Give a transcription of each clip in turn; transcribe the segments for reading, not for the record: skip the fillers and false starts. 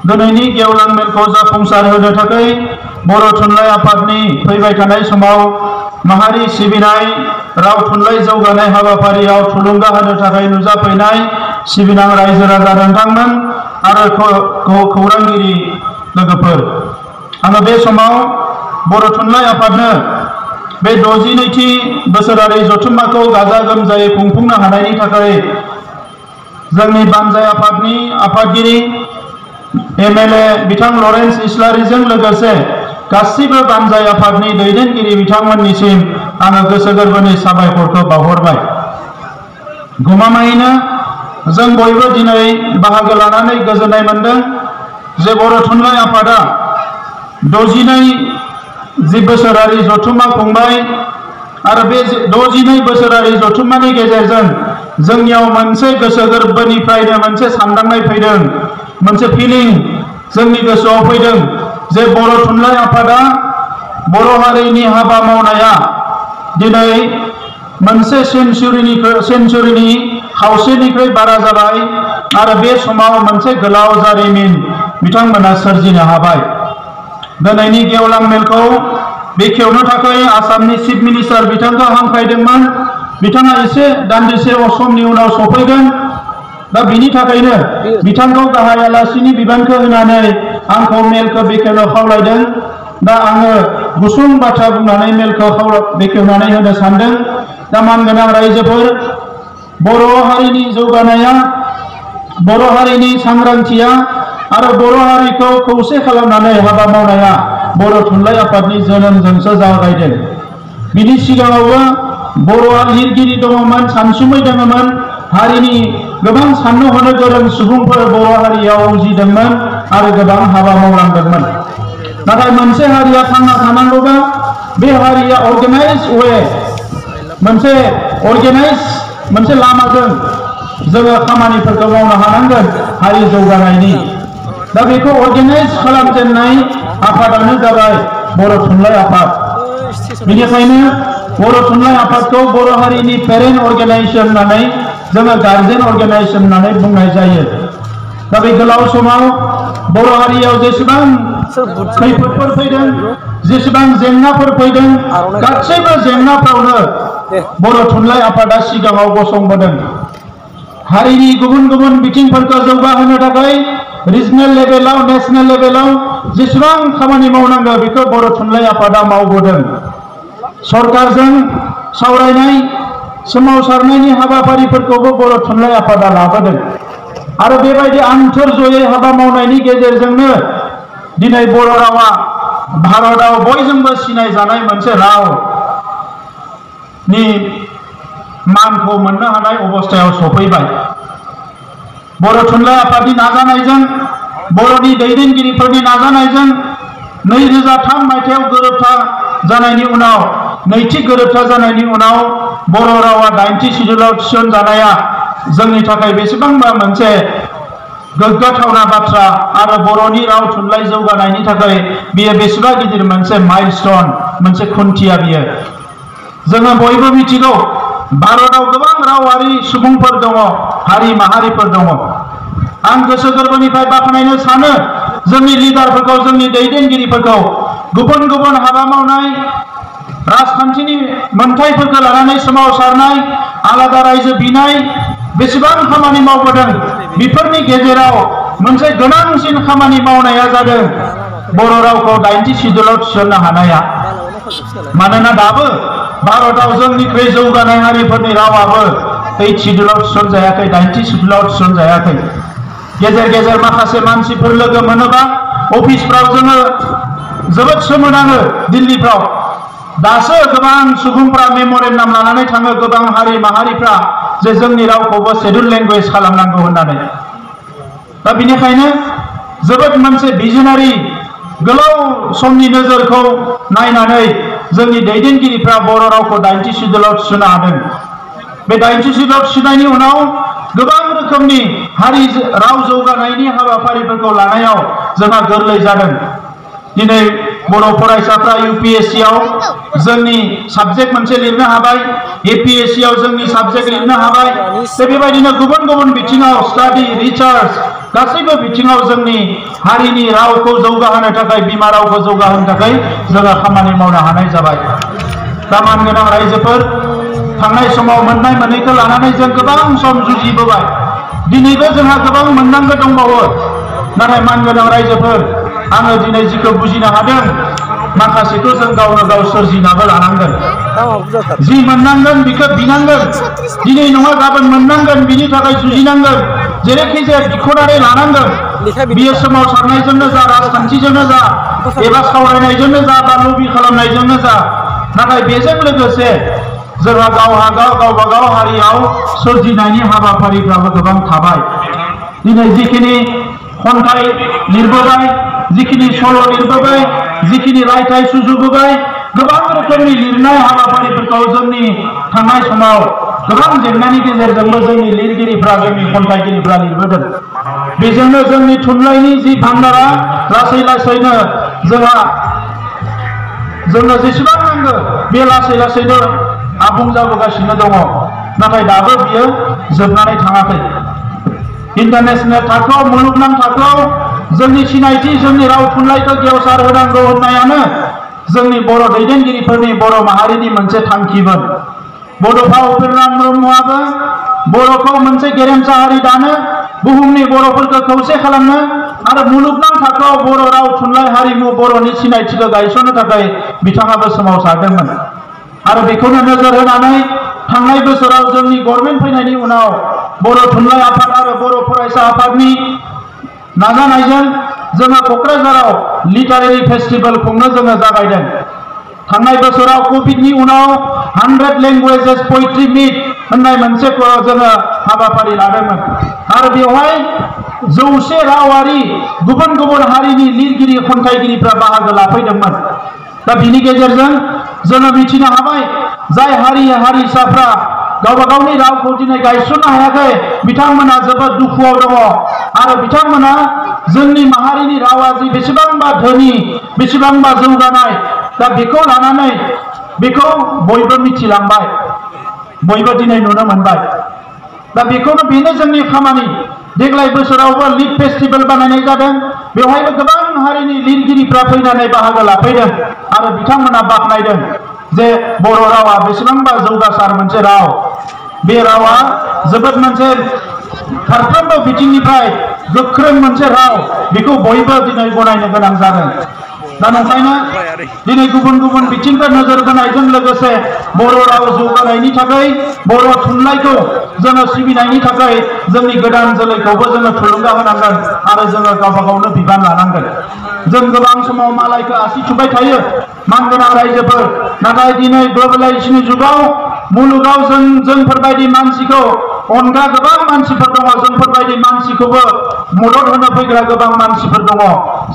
दिनैनि गेवलां मेलखौ जाफुंसार होनो थाखाय बर' थुनलाइ आफादनि फैबाय थानाय समाव माहारि सिबिनाय राव थुनलाइ जौगानाय हाबाफारियाव थुलुंगा होनो थाखाय नुजाफैनाय सिबिनां रायजो राजा नोंथांमोन आरो खौरांगिरि लोगोफोर, आङो बे समाव बर' थुनलाइ आफादनो बे 62थि बोसोरारि जथुम्माखौ गाजा गोमजायै खुंफुंनो हानायनि थाखाय जोंनि बानजाय आफादनि आफादगिरि एमएलए बिथां लरेन्स इस्लारिजों लोगोसे गासिबो बानजाय आफादनि दैदेनगिरि बिथांमोननिसिम आङो गोसो गोरबोनि साबायखरखौ बावहरबाय। गमामायैनो जों बयबो दिनै बाहागो लानानै गोजोननाय मोनदों जे बर' थुनलाइ आफादा 62 बोसोरारि जथुम्मा खुंबाय आरो बे 62 बोसोरारि जथुम्मानि गेजेरजों जोंनियाव मोनसे गोसो गोरबोनिफ्रायनो मोनसे सानदांनाय फैदों, मोनसे फिलिं जोंनि गोसोआव फैदों जे बर' थुनलाइ आफादा बर' हारिनि हाबा मावनाया दिनै मोनसे सेन्चुरिनि खावसेनिख्रुइ बारा जाबाय आरो बे समाव मोनसे गोलाव जारिमिन बिथांमोना सोरजिनो हाबाय। दिनैनि गेवलां मेलखौ बेखेवनो थाखाय आसामनि चिफ मिनिस्टार बिथांखौ हांख्रायदोंमोन। बिथाङा एसे दान्दिसे समनि उनाव सफैगोन। दा बिनि थाखायनो बिथांखौ गाहाय आलासिनि बिबानखौ होनानै आंखौ मेलखौ बेखेवनो खावलायदों। दा आङो गुसुं बाथ्रा बुंनानै मेलखौ बेखेवनानै होनो सानदों। दा मानगोनां रायजोफोर, बर' हारिनि जौगानाया, बर' हारिनि सांग्रांथिया आरो बर' हारिखौ खौसे खालामनानै हाबा मावनाया बर' थुनलाइ आफादनि जोनोमजोंसो जागायदों। बिनि सिगाङावबो बर'आ लिरगिरि दङमोन, सानसुमै दङमोन, हारिनि गोबां साननो हनो गोरों सुबुंफोर बर' हारियाव उजिदोंमोन आरो गोबां हाबा मावलांदोंमोन। नाथाय मोनसे हारिया थांना थानांगौबा बे हारिया अर्गेनाइज वे, मोनसे लामाजों जोङो खामानिफोरखौ मावनो हानांगोन हारि जौगानायनि। दा बेखौ अर्गेनाइज खालामजेननाय आफादानो जाबाय बर' थुनलाइ आफाद। बेनिखायनो बर' थुनलाइ आफादखौ बर' हारिनि पेरेन्ट अर्गेनाइजेसन होननानै जोङो गार्जेन अर्गेनाइजेसन होननानै बुंनाय जायो। दा बे गोलाव समाव बर' हारियाव जेसेबां खैफोदफोर फैदों, जेसेबां जेंनाफोर फैदों, गासैबो जेंनाफ्रावनो बर' थुनलाइ आफादा सिगाङाव गसंबोदों। हारिनि गुबुन गुबुन बिथिंफोरखौ जौगाहोनो थाखाय रिजनेल लेभेलाव, नेशनेल लेभेलाव जेसेबां खामानि मावनांगौ बेखौ बर' थुनलाइ आफादा मावबोदों। सरकारजों सावरायनाय, सोमावसारनायनि हाबाफारिफोरखौबो बर' थुनलाइ आफादा लाबोदों आरो बेबायदि आन्थोरजयै हाबा मावनायनि गेजेरजोंनो दिनै बर' रावा भारताव बयजोंबो सिनायजानाय मोनसे रावनि मानखौ मोननो हानाय अबस्थायाव सफैबाय। बर' थुनलाइ आफादनि नाजानायजों, बर'नि दैदेनगिरिफोरनि नाजानायजों 2003 मायथाइयाव गोरोबथा जानायनि उनाव, नैथि गोरोबथा जानायनि उनाव बर' रावा 8थि सिडुलाव थिसनजानाया जोंनि थाखाय बेसेबांबा मोनसे गोग्गाथावना बाथ्रा आरो बर'नि राव थुनलाइ जौगानायनि थाखाय बियो बेसेबा गिदिर मोनसे माइलस्टोन, मोनसे खुन्थिया बियो। जोङो बयबो मिथिगौ भारताव गोबां रावारि सुबुंफोर दङ, हारि माहारिफोर दङ। आं गोसो गोरबोनिफ्राय बाख्नायनो सानो जोंनि लिडारफोरखौ, जोंनि दैदेनगिरिफोरखौ, गुबुन गुबुन हाबा मावनाय, राजखान्थिनि मोनथायफोरखौ लानानै सोमावसारनाय, आलादा रायजो बिनाय, बेसेबां खामानि मावबोदों। बेफोरनि गेजेराव मोनसे गोनांसिन खामानि मावनाया जादों बर' रावखौ 8थि सिडुलाव थिसननो हानाया। मानोना दाबो भारताव जोंनिख्रुइ जौगानाय हारिफोरनि रावाबो 8 सिडुलाव थिसनजायाखै, 8थि सिडुलाव थिसनजायाखै। गेजेर गेजेर माखासे मानसिफोर लोगो मोनोबा अफिसफ्राव जोङो जोबोद सोमोनाङो। दिल्लीफ्राव दासो गोबां सुबुंफ्रा मेम'रेन्डाम लानानै थाङो, गोबां हारि माहारिफ्रा, जे जोंनि रावखौबो शेड्युल लेंगुवेज खालामनांगौ होननानै। दा बेनिखायनो जोबोद मोनसे भिजनारि, गोलाव समनि नोजोरखौ नायनानै जोंनि दैदेनगिरिफ्रा बर' रावखौ 8थि सिडुलाव थिसननो हादों। बे 8थि सिडुलाव थिसननायनि उनाव गोबां रोखोमनि हारि राव जौगानायनि हाबाफारिफोरखौ लानायाव जोंहा गोरलै जादों। दिनै बर' फरायसाफ्रा UPSC आव जोंनि साबजेक्ट मोनसे लिरनो हाबाय, APSC आव जोंनि साबजेक्ट लिरनो हाबाय। बेबायदिनो गुबुन गुबुन बिथिङाव स्टाडि, रिसार्च गासैबो बिथिङाव जोंनि हारिनि रावखौ जौगाहोनो थाखाय बिमा रावखौ जौगाहोनो थाखाय जोङो खामानि मावनो हानाय जाबाय। दा मानगोनां रायजोफोर थांनाय समाव मोननाय मोनैखौ लानानै जों गोबां सम जुजिबोबाय। दिनैबो जोंहा गोबां मोननांगौ दंबावो। नाथाय मानगोनां रायजोफोर आङो दिनै जिखौ बुजिनो हादों माखासेखौ जों गावनो गाव सोरजिनाबो लानांगोन। जि मोननांगोन बेखौ बिनांगोन। दिनै नङा गाबोन मोननांगोन बिनि थाखाय जुजिनांगोन। जेरैखि जाया बिख'नानै लानांगोन। बियो सोमावसारनायजोंनो जा राजखान्थिजोंनो जा एबा सावरायनायजोंनो जा बा लबि खालामनायजोंनो जा। नाथाय बेजों लोगोसे जोंहा गावबा गाव हारियाव सोरजिनायनि हाबाफारिफ्राबो गोबां थाबाय। दिनै जिखिनि खन्थाइ लिरबोबाय, जिखिनि सल' लिरबोबाय, जिखिनि रायथाइ सुजुबोबाय, गोबां रोखोमनि लिरनाय हाबाफारिफोरखौ जोंनि थांनाय समाव गोबां जेंनानि गेजेरजोंबो जोंनि लिरगिरिफ्रा जोंनि खन्थाइगिरिफ्रा लिरबोदों। बेजोंनो जोंनि थुनलाइनि जि भान्डारा लासै लासैनो जोंनो जेसेबां नांगौ बे लासै लासैनो आबुं जाबोगासिनो दङ। नाथाय दाबो बियो जोबनानै थाङाखै। इन्टारनेशनेल थाखोआव मुलुगनां थाखोआव जोंनि सिनायथि जोंनि राव थुनलाइखौ गेवसार होनांगौ होननायानो जोंनि बर' दैदेनगिरिफोरनि बर' माहारिनि मोनसे थांखिमोन। बड'फा उपेन्द्रनाथ ब्रह्मआबो बर'खौ मोनसे गेरेमसा हारि दानो, बुहुमनि बर'फोरखौ खौसे खालामनो आरो मुलुगनां थाखोआव बर' राव थुनलाइ हारिमु बर'नि सिनायथिखौ गायसननो थाखाय बिथाङाबो सोमावसारदोंमोन। आरो बेखौनो नोजोर होनानै थांनाय बोसोराव जोंनि गभर्नमेन्ट फैनायनि उनाव बर' थुनलाइ आफाद आरो बर' फरायसा आफादनि नाजानायजों जोङो क'क्राझाराव लिटारेरि फेस्टिभेल खुंनो जोङो जागायदों। थांनाय बोसोराव कभिडनि उनाव 100 लेंगुवेजेस पोएट्री मीट होननाय मोनसे जोङो हाबाफारि लादोंमोन। आरो बेवहाय 100 रावारि गुबुन गुबुन हारिनि लिरगिरि खन्थाइगिरिफ्रा बाहागो लाफैदोंमोन। दा बिनि गेजेरजों जोङो मिथिनो हाबाय जाय हारिसाफ्रा गावबा गावनि रावखौ दिनै गायसननो हायाखै बिथांमोना जोबोद दुखुआव दङ। आरो बिथांमोना जोंनि माहारिनि रावा जि बेसेबांबा धोनि बेसेबांबा जौगानाय दा बेखौ लानानै बेखौ बयबो मिथिलांबाय, बयबो दिनै नुनो मोनबाय। दा बेनो जोंनि खामानि। देग्लाय बोसोरावबो लिट फेस्टिभेल बानायनाय जादों। बेवहायबो गोबां हारिनि लिरगिरिफ्रा फैनानै बाहागो लाफैदों आरो बिथांमोना बाख्नायदों जे बर' रावा बेसेबांबा जौगासार मोनसे राव। बे रावा जोबोद मोनसे फारफ्रोमबो बिथिंनिफ्राय गोख्रों मोनसे राव। बेखौ बयबो दिनै गनायनो गोनां जादों। दा नंखायनो दिनै गुबुन गुबुन बिथिंखौ नोजोर होनायजों लोगोसे बर' राव जौगानायनि थाखाय बर' थुनलाइखौ जोङो सिबिनायनि थाखाय जोंनि गोदान जोलैखौबो जोङो थुलुंगा होनांगोन आरो जोङो गावबा गावनो बिबान लानांगोन। जों गोबां समाव मालायखौ आसि थुबाय थायो मानगोनां रायजोफोर। नाथाय दिनै ग्लबेलाइजेसननि जुगाव मुलुगाव जोंफोरबायदि मानसिखौ अनगा गोबां मानसिफोर दङ। जोंफोरबायदि मानसिखौबो मदद होनो फैग्रा गोबां मानसिफोर दङ।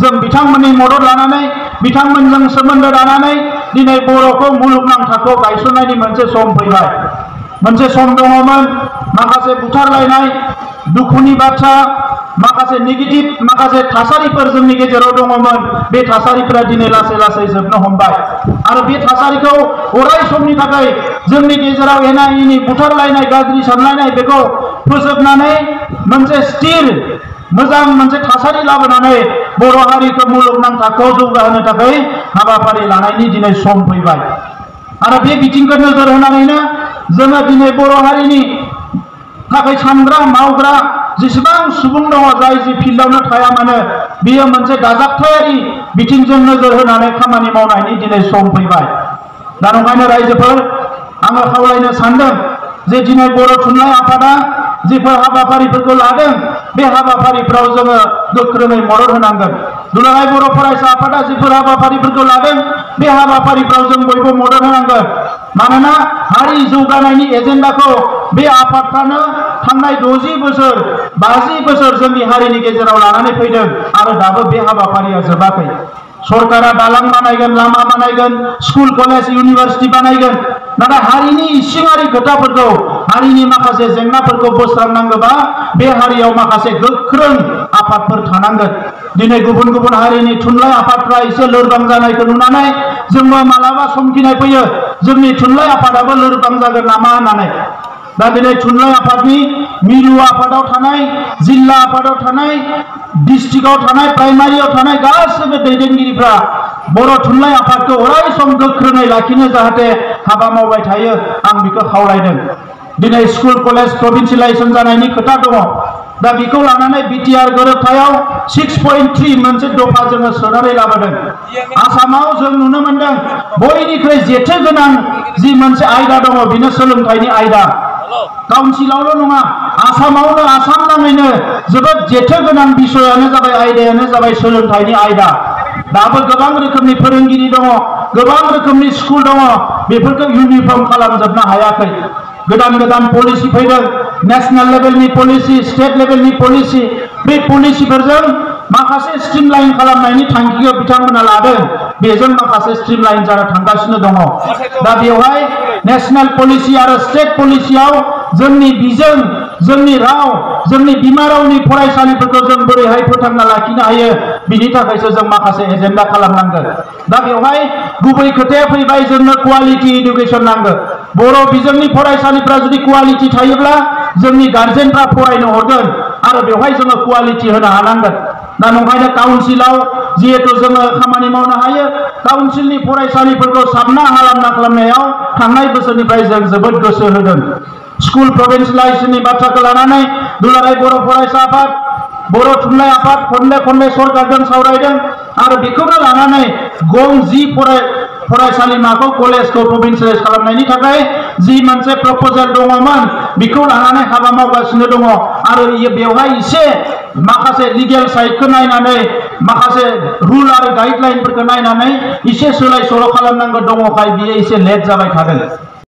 जों बिथांमोननि मदद लानानै बिथांमोनजों सोमोन्दो लानानै दिनै बर'खौ मुलुगनां थाखोआव गायसननायनि मोनसे सम फैबाय। मोनसे सम दङमोन माखासे बुथारलायनाय दुखुनि बाथ्रा माखासे नेगेटिभ माखासे थासारिफोर जोंनि गेजेराव दङमोन। बे थासारिफोरा दिनै लासै लासै जोबनो हमबाय। आरो बे थासारिखौ अराय समनि थाखाय जोंनि गेजेराव एना एनि बुथारलायनाय गाज्रि सानलायनाय बेखौ फोजोबनानै मोनसे स्थिर मोजां मोनसे थासारि लाबोनानै बर' हारिखौ मुलुगनां थाखोआव जौगाहोनो थाखाय हाबाफारि लानायनि दिनै सम फैबाय। आरो बे बिथिंखौ नोजोर होनानैनो जोङो दिनै बर' हारिनि थाखाय सानग्रा मावग्रा जेसेबां सुबुं दङ जाय जि फिल्डआवनो थाया मानो बेयो मोनसे दाजाबथायारि बिथिंजों नोजोर होनानै खामानि मावनायनि दिनै सम फैबाय। दा नंखायनो रायजोफोर आङो खावलायनो सानदों जे दिनै बर' थुनलाइ आफादा जिफोर हाबाफारिफोरखौ लादों बे हाबाफारिफ्राव जोङो गोख्रोङै मदद होनांगोन। दुलाराय बर' फरायसा आफादा जिफोर हाबाफारिफोरखौ लादों बे हाबाफारिफ्राव जों बयबो मदद होनांगोन। मानोना हारि जौगानायनि एजेन्डाखौ बे आफादफ्रानो थांनाय 60 बोसोर 50 बोसोर जोंनि हारिनि गेजेराव लानानै फैदों आरो दाबो बे हाबाफारिया जोबाखै। सरकारा दालां बानायगोन, लामा बानायगोन, स्कुल कलेज इउनिभार्सिटि बानायगोन। नाथाय हारिनि इसिङारि खोथाफोरखौ हारिनि माखासे जेंनाफोरखौ बोस्रांनांगौबा बे हारियाव माखासे गोख्रों आफादफोर थानांगोन। दिनै गुबुन गुबुन हारिनि थुनलाइ आफादफ्रा एसे लोरबां जानायखौ नुनानै जोंबो मालाबा समखिनाय फैयो जोंनि थुनलाइ आफादाबो लोरबां जागोन नामा होननानै। दा दिनै थुनलाइ आफादनि मिरु आफादाव थानाय जिल्ला आफादाव थानाय डिस्ट्रिक्टआव थानाय प्राइमारियाव थानाय गासैबो दैदेनगिरिफ्रा बर' थुनलाइ आफादखौ अराय सम गोख्रोङै लाखिनो जाहाथे हाबा मावबाय थायो आं बेखौ खावलायदों। दिनै स्कुल कलेज प्रभिन्सियेलाइजेसन जानायनि खोथा दङ। दा बेखौ लानानै बिटिआर गोरोबथायाव 6.3 मोनसे दफा जोङो सोनानै लाबोदों। आसामाव जों नुनो मोनदों बयनिख्रुइ जेथो गोनां जि मोनसे आयदा दङ बेनो सोलोंथाइनि आयदा। काउन्सिलावल' नङा आसामावनो आसाम नाङैनो जोबोद जेथो गोनां बिषयानो जाबाय आयदायानो जाबाय सोलोंथाइनि आयदा। दाबो गोबां रोखोमनि फोरोंगिरि दङ, गोबां रोखोमनि स्कुल दङ, बेफोरखौ इउनिफर्म खालामजोबनो हायाखै। गोदान गोदान पलिसि फैदों, नेशनेल लेभेलनि पलिसि, स्टेट लेभेलनि पलिसि। बे पलिसिफोरजों माखासे स्ट्रिमलाइन खालामनायनि थांखिखौ बिथांमोना लादों, बेजों माखासे स्ट्रिमलाइन जानो थांगासिनो दङ। दा बेवहाय नेशनेल पलिसि आरो स्टेट पलिसियाव जोंनि बिजों, जोंनि राव, जोंनि बिमा रावनि फरायसालिफोरखौ जों बोरैहाय फोथांना लाखिनो हायो बिनि थाखायसो जों माखासे एजेन्डा खालामनांगोन। दा बेवहाय गुबै खोथाया फैबाय जोंनो क्वालिटि इडुकेसन नांगौ। बर' बिजोंनि फरायसालिफ्रा जुदि क्वालिटि थायोब्ला जोंनि गार्जेनफ्रा फरायनो हरगोन आरो बेवहाय जोङो क्वालिटि होनो हानांगोन। दा नंखायनो काउन्सिलाव जिहेतु जोङो खामानि मावनो हायो, काउन्सिलनि फरायसालिफोरखौ साबना हामना खालामनायाव थांनाय बोसोरनिफ्राय जों जोबोद गोसो होदों। स्कुल प्रभिन्सियेलाइजेसननि बाथ्राखौ लानानै दुलाराय बर' फरायसा आफाद, बर' थुनलाइ आफाद खनले खनले सरकारजों सावरायदों आरो बेखौनो लानानै गं 10 फरायसालिमाखौ कलेजखौ प्रभिन्सियेलाइज खालामनायनि थाखाय जि मोनसे प्रप'जाल दङमोन बेखौ लानानै हाबा मावगासिनो दङ आरो बेवहाय एसे माखासे लिगेल साइडखौ नायनानै माखासे रुल आरो गाइडलाइनफोरखौ नायनानै एसे सोलाय सोल' खालामनांगौ दङखाय बियो एसे लेट जाबाय थादों।